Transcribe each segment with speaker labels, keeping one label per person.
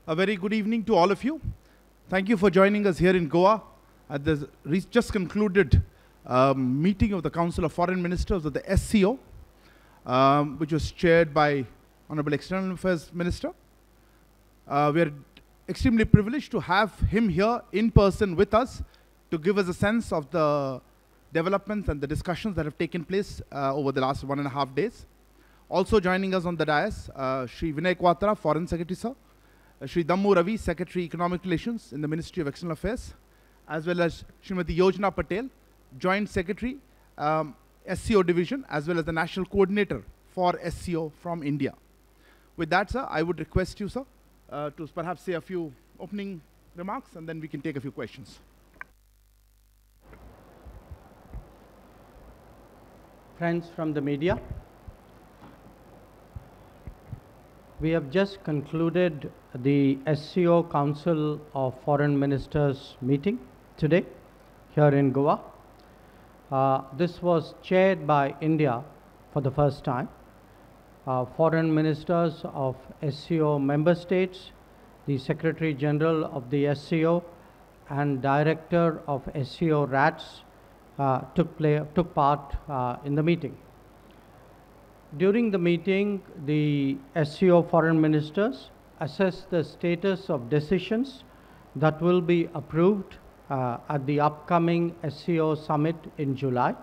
Speaker 1: A very good evening to all of you. Thank you for joining us here in Goa at the just concluded meeting of the Council of Foreign Ministers of the SCO, which was chaired by Honorable External Affairs Minister. We are extremely privileged to have him here in person with us to give us a sense of the developments and the discussions that have taken place over the last 1.5 days. Also joining us on the dais, Shri Vinay Quatra, Foreign Secretary, sir. Shri Dammu Ravi, Secretary Economic Relations in the Ministry of External Affairs, as well as Srimati Yojana Patel, Joint Secretary, SCO Division, as well as the National Coordinator for SCO from India. With that, sir, I would request you, sir, to perhaps say a few opening remarks, and then we can take a few questions.
Speaker 2: Friends from the media, we have just concluded the SCO Council of Foreign Ministers meeting today here in Goa. This was chaired by India for the first time. Foreign ministers of SCO member states, the Secretary General of the SCO and Director of SCO RATS took part in the meeting. During the meeting, the SCO foreign ministers assessed the status of decisions that will be approved at the upcoming SCO summit in July.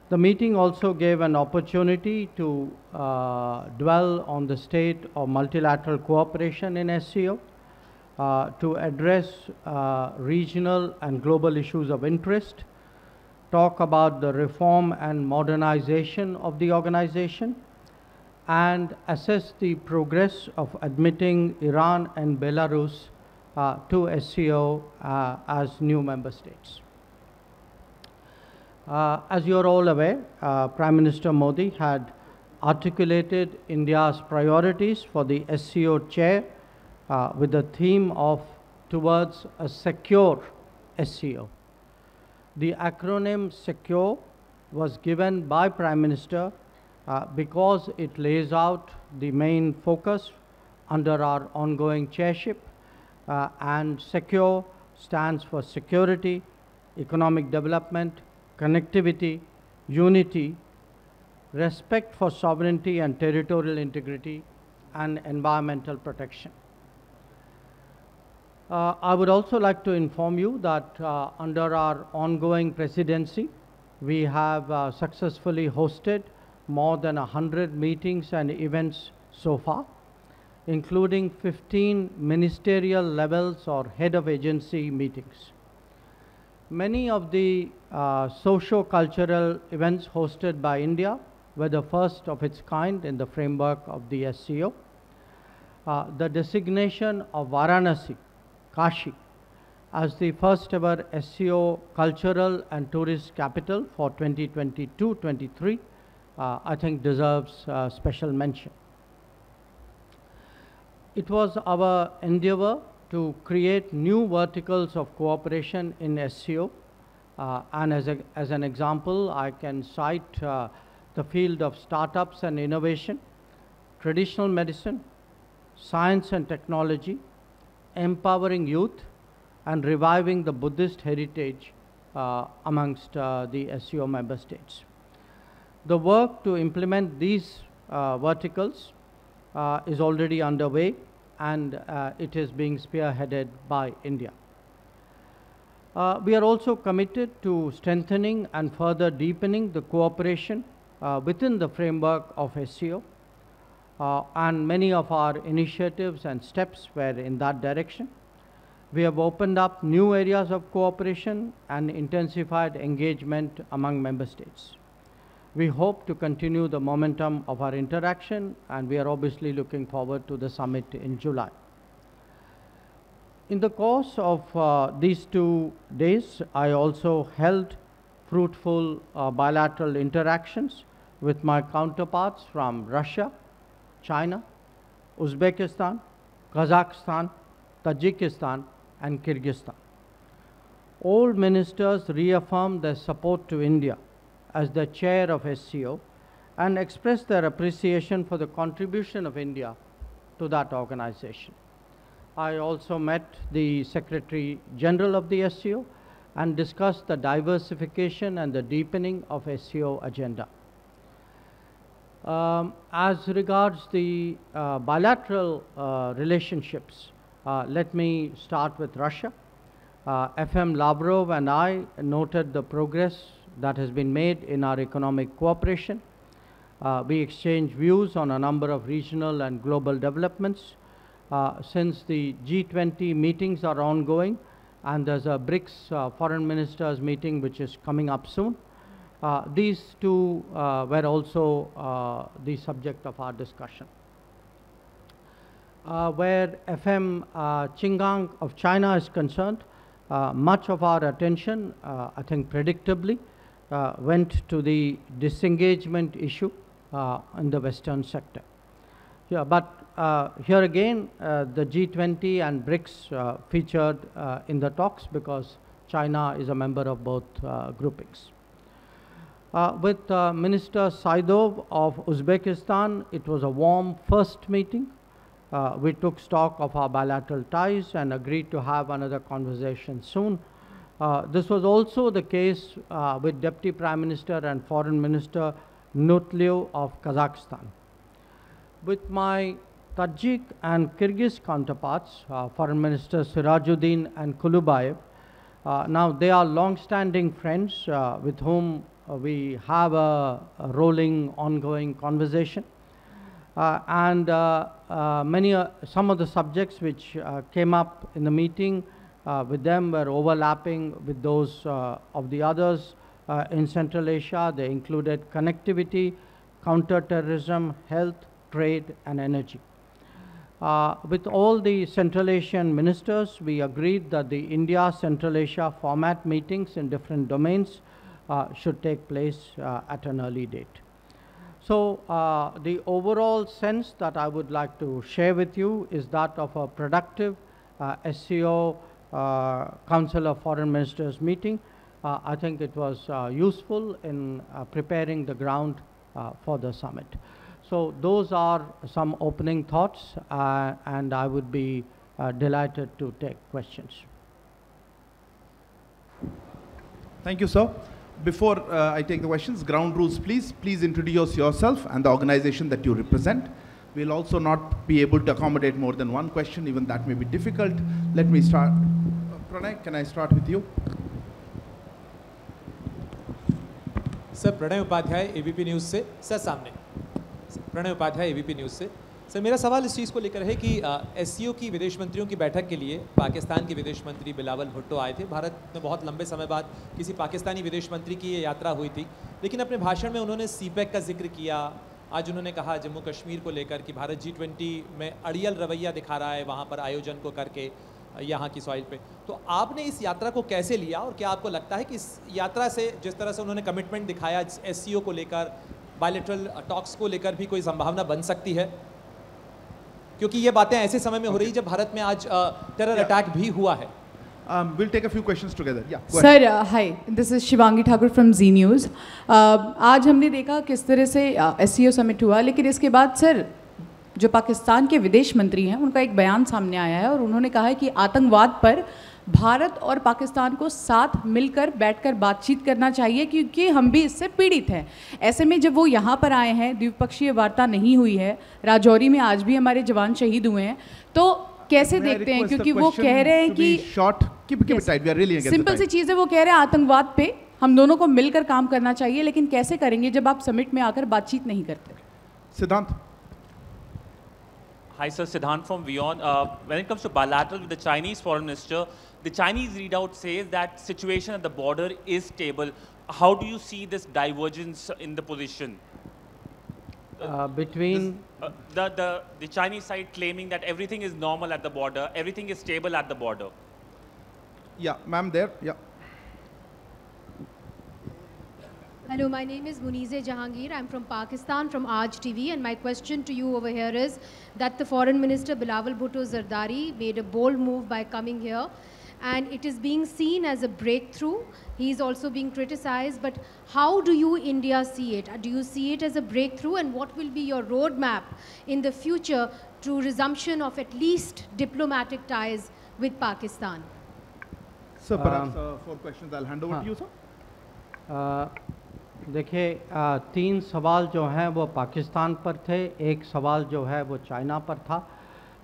Speaker 2: The meeting also gave an opportunity to dwell on the state of multilateral cooperation in SCO, to address regional and global issues of interest, talk about the reform and modernization of the organization, and assess the progress of admitting Iran and Belarus to SCO as new member states. As you are all aware, Prime Minister Modi had articulated India's priorities for the SCO chair with the theme of towards a secure SCO. The acronym SCO was given by Prime Minister because it lays out the main focus under our ongoing chairship, and SCO stands for security, economic development, connectivity, unity, respect for sovereignty and territorial integrity, and environmental protection. I would also like to inform you that under our ongoing presidency, we have successfully hosted more than 100 meetings and events so far, including 15 ministerial levels or head of agency meetings. Many of the socio-cultural events hosted by India were the first of its kind in the framework of the SCO. The designation of Varanasi, Kashi, as the first ever SCO cultural and tourist capital for 2022-23, I think deserves special mention. It was our endeavor to create new verticals of cooperation in SCO, and as an example, I can cite the field of startups and innovation, traditional medicine, science and technology, empowering youth, and reviving the Buddhist heritage amongst the SCO member states. The work to implement these verticals is already underway, and it is being spearheaded by India. We are also committed to strengthening and further deepening the cooperation within the framework of SCO, and many of our initiatives and steps were in that direction. We have opened up new areas of cooperation and intensified engagement among member states. We hope to continue the momentum of our interaction, and we are obviously looking forward to the summit in July. In the course of these 2 days, I also held fruitful bilateral interactions with my counterparts from Russia, China, Uzbekistan, Kazakhstan, Tajikistan, and Kyrgyzstan. All ministers reaffirmed their support to India as the chair of SCO and expressed their appreciation for the contribution of India to that organization. I also met the Secretary General of the SCO and discussed the diversification and the deepening of SCO agenda. As regards the bilateral relationships, let me start with Russia. FM Lavrov and I noted the progress that has been made in our economic cooperation. We exchanged views on a number of regional and global developments. Since the G20 meetings are ongoing and there's a BRICS foreign ministers meeting which is coming up soon, these two were also the subject of our discussion. Where FM Qingang of China is concerned, much of our attention, I think predictably, went to the disengagement issue in the Western sector. Yeah, but here again, the G20 and BRICS featured in the talks because China is a member of both groupings. With Minister Saidov of Uzbekistan, it was a warm first meeting. We took stock of our bilateral ties and agreed to have another conversation soon. This was also the case with Deputy Prime Minister and Foreign Minister Nutlyev of Kazakhstan. With my Tajik and Kyrgyz counterparts, Foreign Minister Sirajuddin and Kulubayev, now they are long-standing friends with whom we have a rolling, ongoing conversation. Some of the subjects which came up in the meeting with them were overlapping with those of the others in Central Asia. They included connectivity, counter-terrorism, health, trade, and energy. With all the Central Asian ministers, we agreed that the India-Central Asia format meetings in different domains should take place at an early date. So the overall sense that I would like to share with you is that of a productive SCO Council of Foreign Ministers meeting. I think it was useful in preparing the ground for the summit. So those are some opening thoughts, and I would be delighted to take questions.
Speaker 1: Thank you, sir. Before I take the questions, ground rules, please. Please introduce yourself and the organization that you represent. We'll also not be able to accommodate more than one question, even that may be difficult. Let me start. Pranay, can I start with you?
Speaker 3: Sir Pranay Upadhyay ABP news से sir सामने Pranay Upadhyay ABP news से sir मेरा सवाल इस चीज़ को लेकर है कि एससीओ की विदेश मंत्रियों की बैठक के लिए पाकिस्तान के विदेश मंत्री बिलावल भुट्टो आए थे। भारत में बहुत लंबे समय बाद किसी पाकिस्तानी विदेश मंत्री की ये यात्रा हुई थी, लेकिन अपने भाषण में उन्होंने सीपैक का जिक्र किया। आज उन्होंने कहा जम्मू कश्मीर को लेकर कि भारत G20 में अड़ियल रवैया दिखा रहा है वहाँ पर आयोजन को करके यहाँ की सॉइल पे। तो आपने इस यात्रा को कैसे लिया और क्या आपको लगता है कि इस यात्रा से जिस तरह से उन्होंने कमिटमेंट दिखाया एससीओ को लेकर, बायलैटरल टॉक्स को लेकर भी कोई संभावना बन सकती है? क्योंकि ये बातें ऐसे समय में हो रही जब भारत में आज टेरर अटैक भी हुआ है।
Speaker 1: We'll take a few questions together. Yeah, go
Speaker 4: ahead. Sir, hi. This is Shivangi Thakur from DDNews. आज हमने देखा किस तरह से SCO समिट हुआ, लेकिन इसके बाद सर जो पाकिस्तान के विदेश मंत्री हैं उनका एक बयान सामने आया है और उन्होंने कहा है कि आतंकवाद पर भारत और पाकिस्तान को साथ मिलकर बैठकर बातचीत करना चाहिए क्योंकि हम भी इससे पीड़ित हैं। ऐसे में जब वो यहाँ पर आए हैं, द्विपक्षीय वार्ता नहीं हुई है, राजौरी में आज भी हमारे जवान शहीद हुए हैं, तो कैसे देखते हैं? क्योंकि वो कह रहे हैं कि सिंपल सी चीज़ है, वो कह रहे हैं आतंकवाद पे हम दोनों को मिलकर काम करना चाहिए, लेकिन कैसे करेंगे जब आप समिट में आकर बातचीत नहीं करते?
Speaker 1: सिद्धांत.
Speaker 5: Hi sir, Siddhant from WION. When it comes to bilateral with the Chinese foreign minister, the Chinese readout says that situation at the border is stable. How do you see this divergence in the position?
Speaker 2: Between
Speaker 5: the Chinese side claiming that everything is normal at the border, everything is stable at the border.
Speaker 1: Yeah, ma'am there. Yeah.
Speaker 6: Hello, my name is Munize Jahangir. I'm from Pakistan, from Aaj TV, and my question to you over here is that the Foreign Minister Bilawal Bhutto Zardari made a bold move by coming here and it is being seen as a breakthrough. He is also being criticized, but how do you, India, see it? Do you see it as a breakthrough, and what will be your roadmap in the future to resumption of at least diplomatic ties with Pakistan?
Speaker 1: Sir, perhaps 4 questions. I'll hand over to you, sir.
Speaker 2: देखिए, 3 सवाल जो हैं वो पाकिस्तान पर थे, 1 सवाल जो है वो चाइना पर था।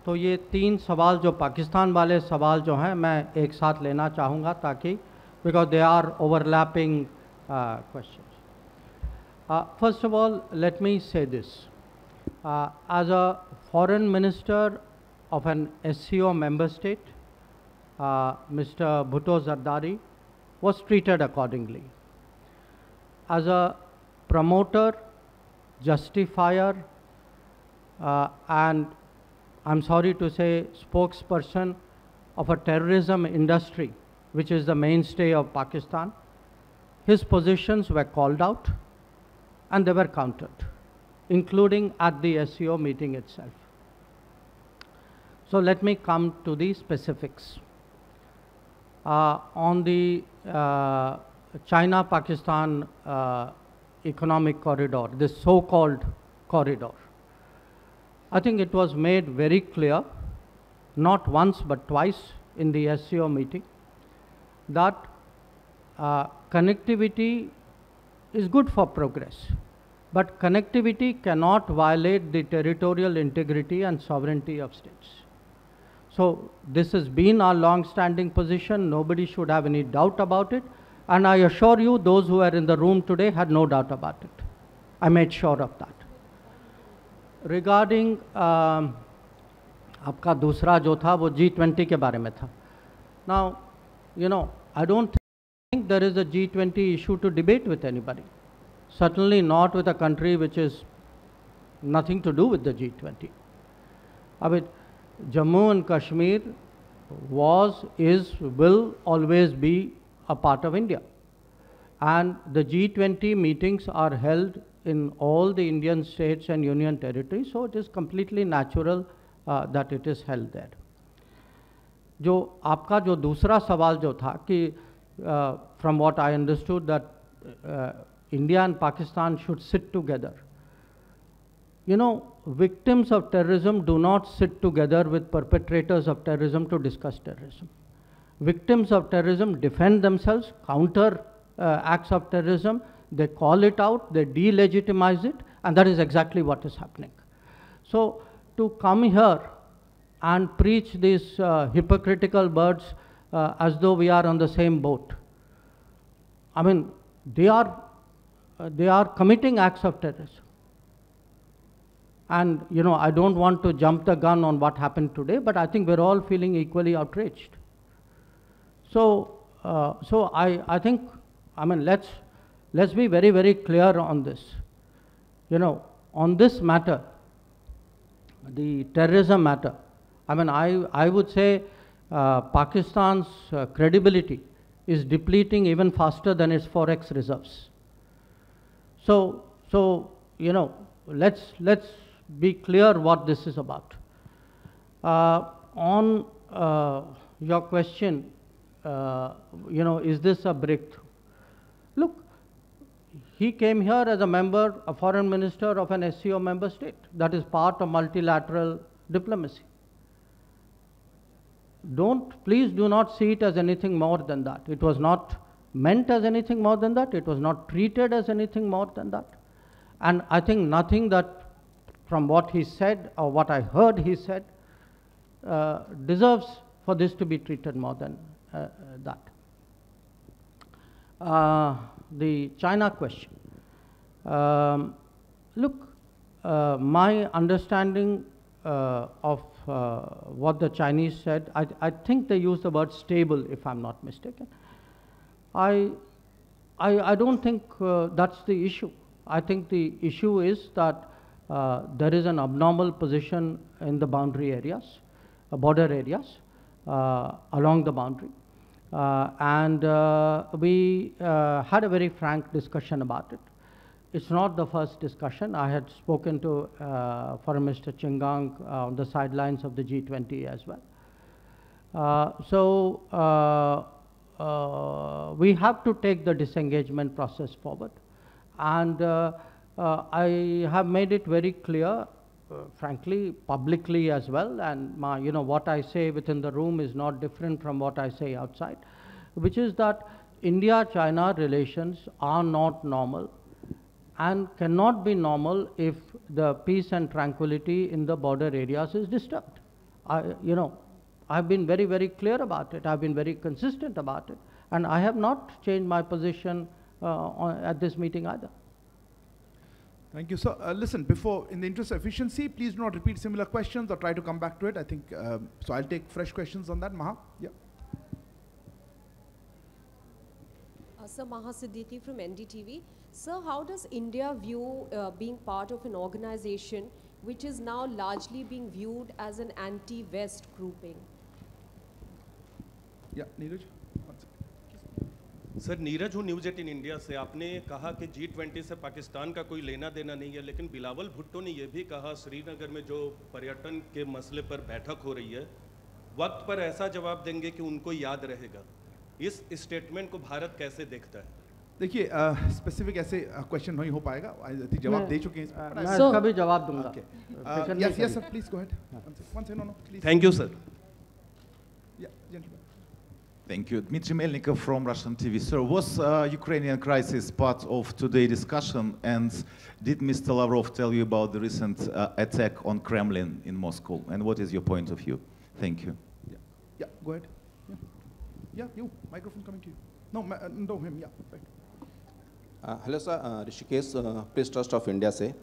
Speaker 2: तो ये 3 सवाल जो पाकिस्तान वाले सवाल जो हैं मैं एक साथ लेना चाहूँगा, ताकि because they are overlapping questions. First of all, let me say this, as a foreign minister of an SCO member state, Mr. Bhutto Zardari was treated accordingly. As a promoter, justifier, and I'm sorry to say spokesperson of a terrorism industry, which is the mainstay of Pakistan, his positions were called out and they were countered, including at the SCO meeting itself. So let me come to the specifics. On the China-Pakistan economic corridor, this so-called corridor, I think it was made very clear, not once but twice in the SCO meeting, that connectivity is good for progress, but connectivity cannot violate the territorial integrity and sovereignty of states. So this has been our long-standing position. Nobody should have any doubt about it. And I assure you, those who are in the room today had no doubt about it. I made sure of that. Regarding आपका दूसरा जो था वो G20 के बारे में था. Now, you know, I don't think there is a G20 issue to debate with anybody. Certainly not with a country which is nothing to do with the G20. I mean, Jammu and Kashmir was, is, will always be a part of India. And the G20 meetings are held in all the Indian states and union territories, so it is completely natural that it is held there. जो आपका जो दूसरा सवाल जो था कि from what I understood that India and Pakistan should sit together. You know, victims of terrorism do not sit together with perpetrators of terrorism to discuss terrorism. Victims of terrorism defend themselves, counter acts of terrorism, they call it out, they delegitimize it, and that is exactly what is happening. So to come here and preach these hypocritical words as though we are on the same boat, I mean, they are committing acts of terrorism. And, you know, I don't want to jump the gun on what happened today, but I think we're all feeling equally outraged. So, I think, I mean, let's be very, very clear on this. You know, on this matter, the terrorism matter, I mean, I would say Pakistan's credibility is depleting even faster than its forex reserves. So, you know, let's be clear what this is about. On your question, you know, is this a breakthrough? Look, he came here as a member, a foreign minister of an SCO member state. That is part of multilateral diplomacy. Please do not see it as anything more than that. It was not meant as anything more than that. It was not treated as anything more than that. And I think nothing that from what he said or what I heard he said deserves for this to be treated more than that. The China question. Look, my understanding of what the Chinese said, I think they used the word stable, if I'm not mistaken. I don't think that's the issue. I think the issue is that there is an abnormal position in the boundary areas, border areas, along the boundary. And we had a very frank discussion about it. It's not the first discussion. I had spoken to Foreign Minister Chingang on the sidelines of the G20 as well. We have to take the disengagement process forward. And I have made it very clear, frankly, publicly as well, and what I say within the room is not different from what I say outside, which is that India-China relations are not normal and cannot be normal if the peace and tranquility in the border areas is disturbed. I've been very, very clear about it. I've been very consistent about it. And I have not changed my position at this meeting either.
Speaker 1: Thank you, sir. Listen, in the interest of efficiency, please do not repeat similar questions or try to come back to it. I think, so I'll take fresh questions on that. Maha? Yeah.
Speaker 7: Sir, Maha Siddiqui from NDTV. Sir, how does India view being part of an organization which is now largely being viewed as an anti-West grouping?
Speaker 1: Yeah, Neeraj?
Speaker 8: Sir Neeraj हूँ news 18 India से। आपने कहा कि G20 से पाकिस्तान का कोई लेना देना नहीं है, लेकिन बिलावल भुट्टो ने यह भी कहा श्रीनगर में जो पर्यटन के मसले पर बैठक हो रही है, वक्त पर ऐसा जवाब देंगे कि उनको याद रहेगा। इस स्टेटमेंट को भारत कैसे देखता है?
Speaker 1: देखिए, स्पेसिफिक ऐसे क्वेश्चन नहीं हो पाएगा, जवाब दे चुके हैं।
Speaker 2: मैं कभी जवाब दूंगा।
Speaker 1: Yes, sir, please go ahead. One second, no, please.
Speaker 8: Thank you, sir.
Speaker 1: Yeah, gentlemen.
Speaker 9: Thank you. Dmitry Melnikov from Russian TV. Sir, was Ukrainian crisis part of today's discussion, and did Mr. Lavrov tell you about the recent attack on Kremlin in Moscow? And what is your point of view? Thank you.
Speaker 1: Yeah, go ahead. Yeah, you. Microphone coming to you. No, him. Yeah, right.
Speaker 10: Hello, sir. Rishikesh, Press Trust of India say.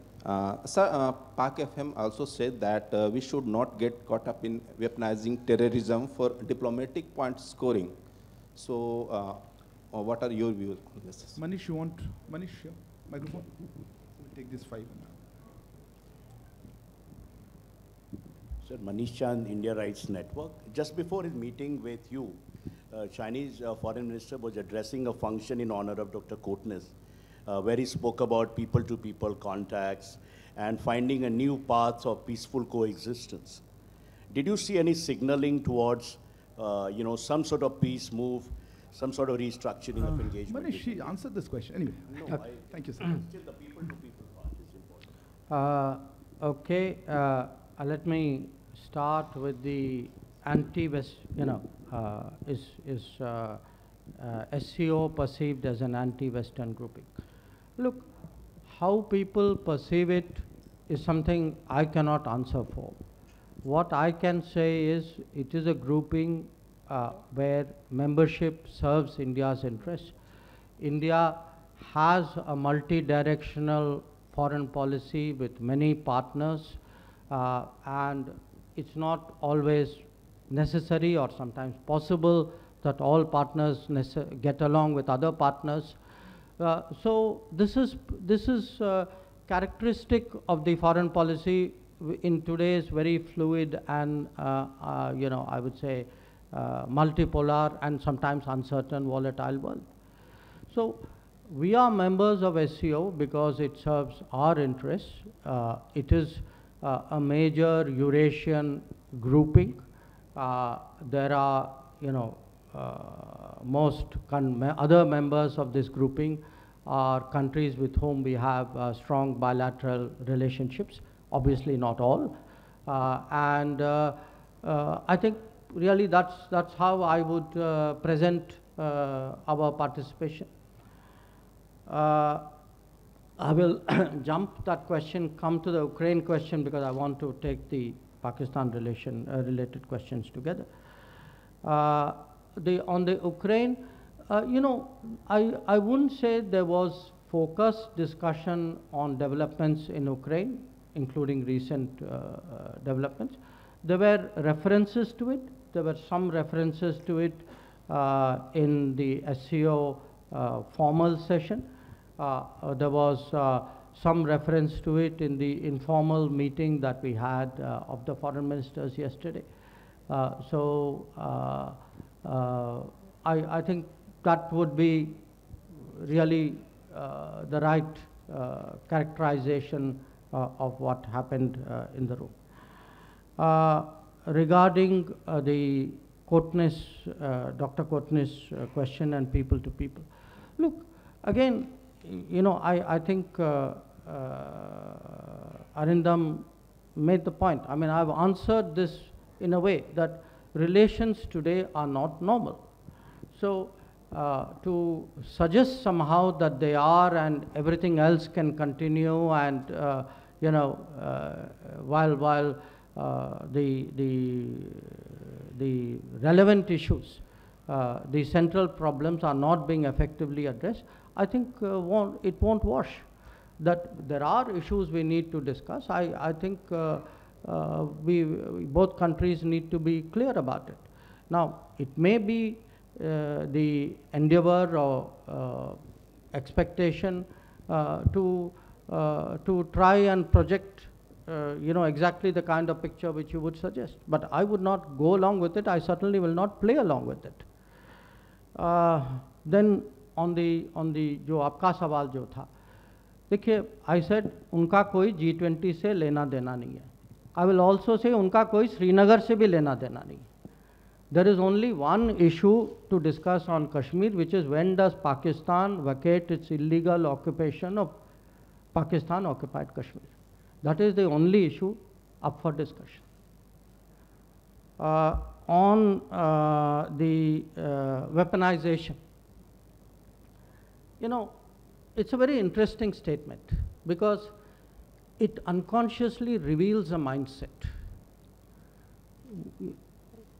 Speaker 10: Sir, Pak FM also said that we should not get caught up in weaponizing terrorism for diplomatic point scoring. So, what are your views on this?
Speaker 1: Manish, you want Manish? Yeah. Microphone. We'll take this 5.
Speaker 11: Sir, Manish Chand, India Rights Network. Just before his meeting with you, Chinese Foreign Minister was addressing a function in honor of Dr. Kotnis, where he spoke about people-to-people contacts and finding a new path of peaceful coexistence. Did you see any signaling towards, some sort of peace move, some sort of restructuring of engagement?
Speaker 1: Manish, she answered this question. Anyway,
Speaker 11: no,
Speaker 1: thank you, sir.
Speaker 11: Still the people-to-people part is important.
Speaker 2: Okay, let me start with the anti-West, SCO perceived as an anti-Western grouping. Look, how people perceive it is something I cannot answer for. What I can say is it is a grouping where membership serves India's interests. India has a multi-directional foreign policy with many partners, and it's not always necessary or sometimes possible that all partners get along with other partners. So this is characteristic of the foreign policy in today's very fluid and I would say multipolar and sometimes uncertain, volatile world. So we are members of SCO because it serves our interests. It is a major Eurasian grouping. There are most other members of this grouping are countries with whom we have strong bilateral relationships, obviously not all. I think really that's how I would present our participation. I will jump that question, come to the Ukraine question because I want to take the Pakistan related questions together. On the Ukraine, I wouldn't say there was focused discussion on developments in Ukraine, including recent developments. There were references to it. There were some references to it in the SCO formal session. There was some reference to it in the informal meeting that we had of the foreign ministers yesterday. I think that would be really the right characterization of what happened in the room. Regarding the Courtney's, Dr. Courtney's question and people to people. Look, again, you know, I think Arindam made the point. I mean, I've answered this in a way that relations today are not normal. So to suggest somehow that they are and everything else can continue and, you know, while the relevant issues, the central problems are not being effectively addressed, I think it won't wash. That there are issues we need to discuss. I think both countries need to be clear about it. Now, it may be the endeavor or expectation to try and project you know, exactly the kind of picture which you would suggest. But I would not go along with it. I certainly will not play along with it. Then on the जो आपका सवाल जो था, देखिए, I said उनका कोई G20 से लेना देना नहीं है. I will also say उनका कोई श्रीनगर से भी लेना देना नहीं है. There is only one issue to discuss on Kashmir, which is when does Pakistan vacate its illegal occupation of Pakistan occupied Kashmir. That is the only issue up for discussion. On the weaponization, you know, it's a very interesting statement because it unconsciously reveals a mindset.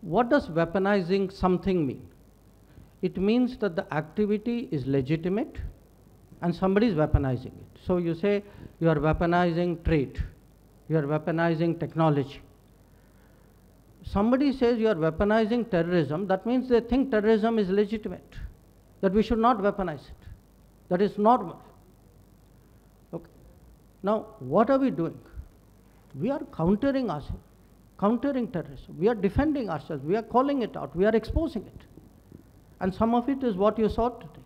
Speaker 2: What does weaponizing something mean? It means that the activity is legitimate and somebody is weaponizing it. So you say you are weaponizing trade, you are weaponizing technology. Somebody says you are weaponizing terrorism, that means they think terrorism is legitimate, that we should not weaponize it. That is normal. Okay. Now, what are we doing? We are countering ourselves, countering terrorism. We are defending ourselves. We are calling it out. We are exposing it. And some of it is what you saw today.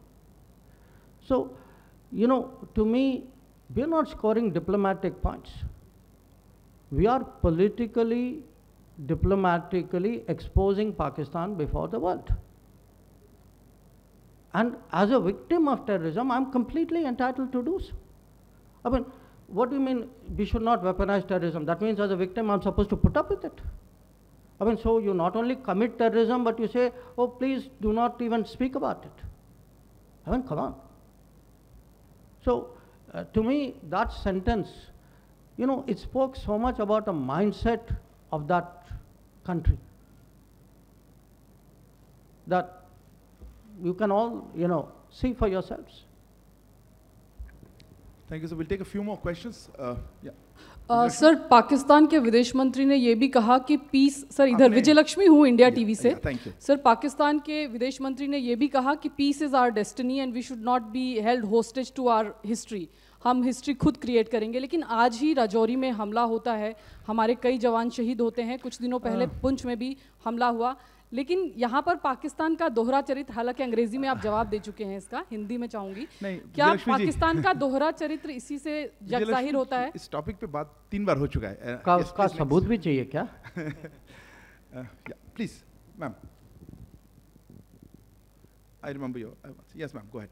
Speaker 2: So, you know, to me, we are not scoring diplomatic points. We are politically, diplomatically exposing Pakistan before the world. And as a victim of terrorism, I'm completely entitled to do so. I mean, what do you mean we should not weaponize terrorism? That means as a victim, I'm supposed to put up with it. I mean, so you not only commit terrorism, but you say, oh, please do not even speak about it. I mean, come on. So, to me, that sentence, you know, it spoke so much about a mindset of that country that you can all, you know, see for yourselves.
Speaker 1: Thank you. So we'll take a few more questions. Yeah.
Speaker 12: Sir, Pakistan के विदेश मंत्री ने ये भी कहा कि piece, sir इधर विजय लक्ष्मी हूँ इंडिया टीवी से. सर, पाकिस्तान के विदेश मंत्री ने ये भी कहा कि peace is our destiny and we should not be held hostage to our history. हम हिस्ट्री खुद क्रिएट करेंगे. लेकिन आज ही राजौरी में हमला होता है, हमारे कई जवान शहीद होते हैं. कुछ दिनों पहले पुंछ में भी हमला हुआ. लेकिन यहाँ पर पाकिस्तान का दोहरा चरित्र, हालांकि अंग्रेजी में आप जवाब दे चुके हैं इसका, हिंदी में चाहूंगी, क्या पाकिस्तान का दोहरा चरित्र इसी से जाहिर होता है?
Speaker 1: इस टॉपिक पे बात 3 बार हो चुका है.
Speaker 2: उसका सबूत भी चाहिए क्या?
Speaker 1: Please ma'am. I remember you. Yes, ma'am. Go ahead.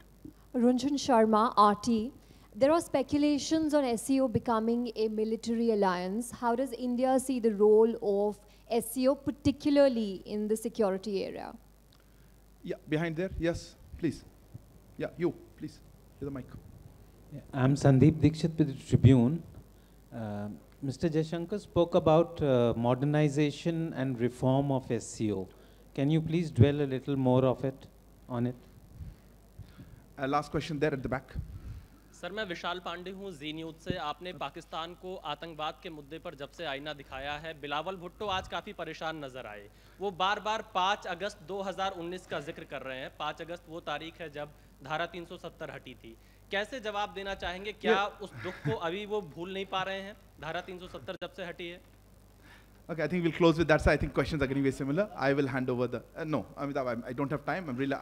Speaker 13: Runjhun Sharma, RT. There are speculations on SCO becoming a military alliance. How does India see the role of SCO, particularly in the security area?
Speaker 1: Yeah, behind there. Yes, please. Yeah, you, please. To the mic.
Speaker 14: Yeah, I'm Sandeep Dikshit with the Tribune. Mr. Jaishankar spoke about modernization and reform of SCO. Can you please dwell a little more on it?
Speaker 1: Last question there at the back.
Speaker 15: Sir, मैं विशाल पांडे हूँ जी news से. आपने पाकिस्तान को आतंकवाद के मुद्दे पर जब से आईना दिखाया है, बिलावल भुट्टो आज काफ़ी परेशान नजर आए. वो बार बार 5 अगस्त 2019 का जिक्र कर रहे हैं. 5 अगस्त वो तारीख है जब धारा 370 हटी थी. कैसे जवाब देना चाहेंगे? क्या उस दुख को अभी वो भूल नहीं पा रहे हैं, धारा 370 जब से हटी है?
Speaker 1: Okay, I think we'll close with that. So I think questions are going to be similar. I will hand over the... no, Amitabh, I don't have time. I'm really...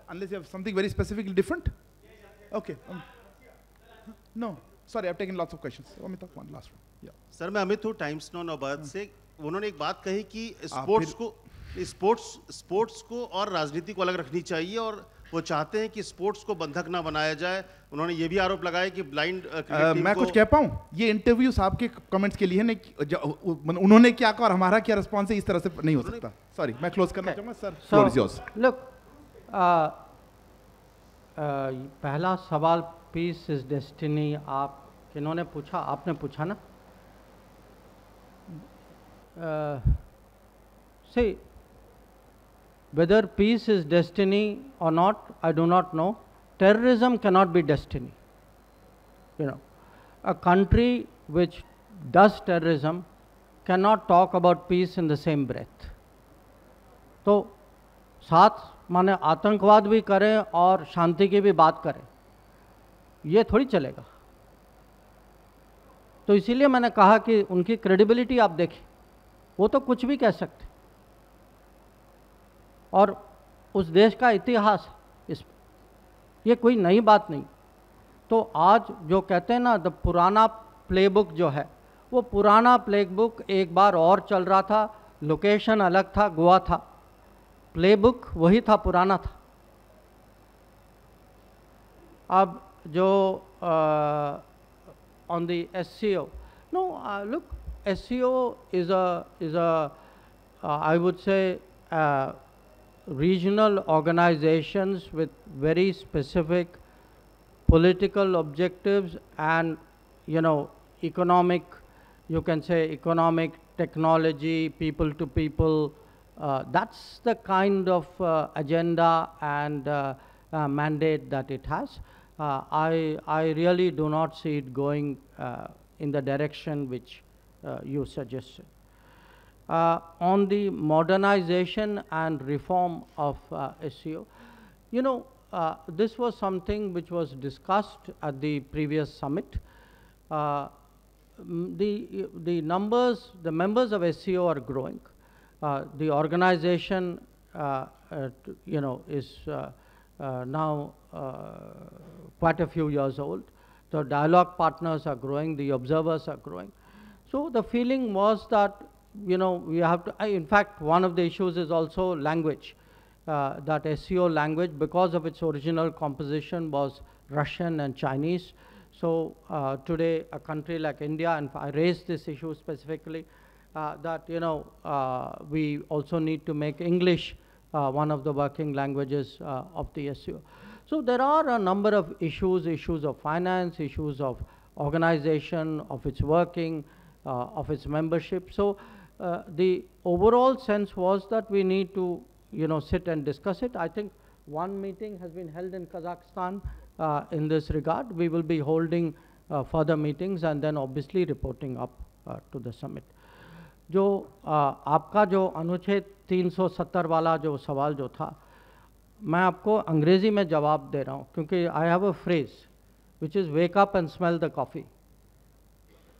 Speaker 1: unless you have something very specifically different? Okay. No, sorry, I've taken lots of questions. Amitabh, one last one. Yeah.
Speaker 16: Sir, मैं अमित हूँ times now नौबाद से. उन्होंने एक बात कही कि sports को sports को और राजनीति को अलग रखनी चाहिए और वो चाहते हैं कि स्पोर्ट्स को बंधक ना बनाया जाए। उन्होंने ये भी आरोप लगाया कि ब्लाइंड
Speaker 1: मैं कुछ कह पाऊं? ये इंटरव्यूज आपके कमेंट्स के लिए नहीं, उन्होंने क्या कहा और हमारा क्या रिस्पॉन्स है, इस तरह से नहीं हो सकता। सॉरी, मैं क्लोज करना चाहूंगा sir. Floor is yours.
Speaker 2: Look, पहला सवाल पीस इज डेस्टिनी आप किन्होंने पूछा? आपने पूछा ना। See, whether peace is destiny or not, I do not know. Terrorism cannot be destiny. You know, a country which does terrorism cannot talk about peace in the same breath. तो साथ माने आतंकवाद भी करें और शांति की भी बात करें, ये थोड़ी चलेगा। तो इसीलिए मैंने कहा कि उनकी क्रेडिबिलिटी आप देखें, वो तो कुछ भी कह सकते, और उस देश का इतिहास इस, ये कोई नई बात नहीं। तो आज जो कहते हैं ना, द पुराना प्लेबुक जो है, वो पुराना प्लेबुक एक बार और चल रहा था, लोकेशन अलग था, गोवा था, प्लेबुक वही था, पुराना था। अब जो on the SCO, no, look, SCO is a I would say regional organizations with very specific political objectives and, you know, economic, you can say economic, technology, people to people, that's the kind of agenda and mandate that it has. I really do not see it going in the direction which you suggested. On the modernization and reform of SCO, you know, this was something which was discussed at the previous summit. The numbers, the members of SCO are growing. The organization, you know, is now quite a few years old. The dialogue partners are growing, the observers are growing. So the feeling was that, you know, we have to, in fact, one of the issues is also language. That SCO language, because of its original composition, was Russian and Chinese. So today, a country like India, and I raised this issue specifically, that, you know, we also need to make English one of the working languages of the SCO. So there are a number of issues of finance, issues of organization, of its working, of its membership. So the overall sense was that we need to, you know, sit and discuss it. I think one meeting has been held in Kazakhstan in this regard. We will be holding further meetings and then obviously reporting up to the summit. जो आपका जो अनुच्छेद 370 वाला जो सवाल जो था, मैं आपको अंग्रेजी में जवाब दे रहा हूँ, क्योंकि I have a phrase which is wake up and smell the coffee.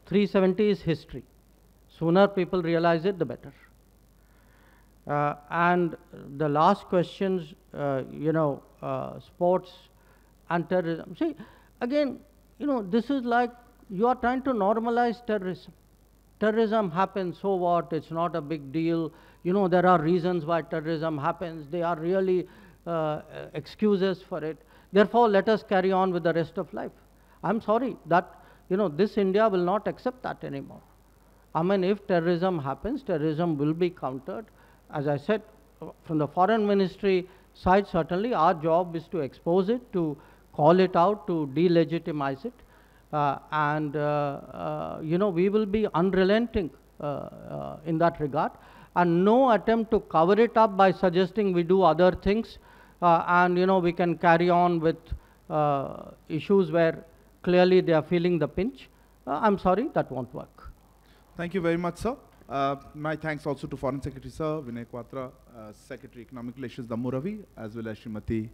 Speaker 2: 370 is history. Sooner people realize it, the better. And the last questions, you know, sports and terrorism. See, again, you know, this is like you are trying to normalize terrorism. Terrorism happens, so what? It's not a big deal. You know, there are reasons why terrorism happens. They are really excuses for it. Therefore, let us carry on with the rest of life. I'm sorry that, you know, this India will not accept that anymore. I mean, if terrorism happens, terrorism will be countered. As I said, from the foreign ministry side, certainly our job is to expose it, to call it out, to delegitimize it. You know, we will be unrelenting in that regard, and no attempt to cover it up by suggesting we do other things, and, you know, we can carry on with issues where clearly they are feeling the pinch. I'm sorry, that won't work.
Speaker 1: Thank you very much, sir. My thanks also to Foreign Secretary, sir, Vinay Quatra, Secretary Economic Relations, Dammu Ravi, as well as Srimati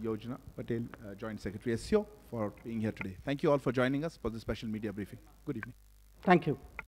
Speaker 1: Yojana Patel, Joint Secretary SCO, for being here today. Thank you all for joining us for this special media briefing. Good evening.
Speaker 2: Thank you.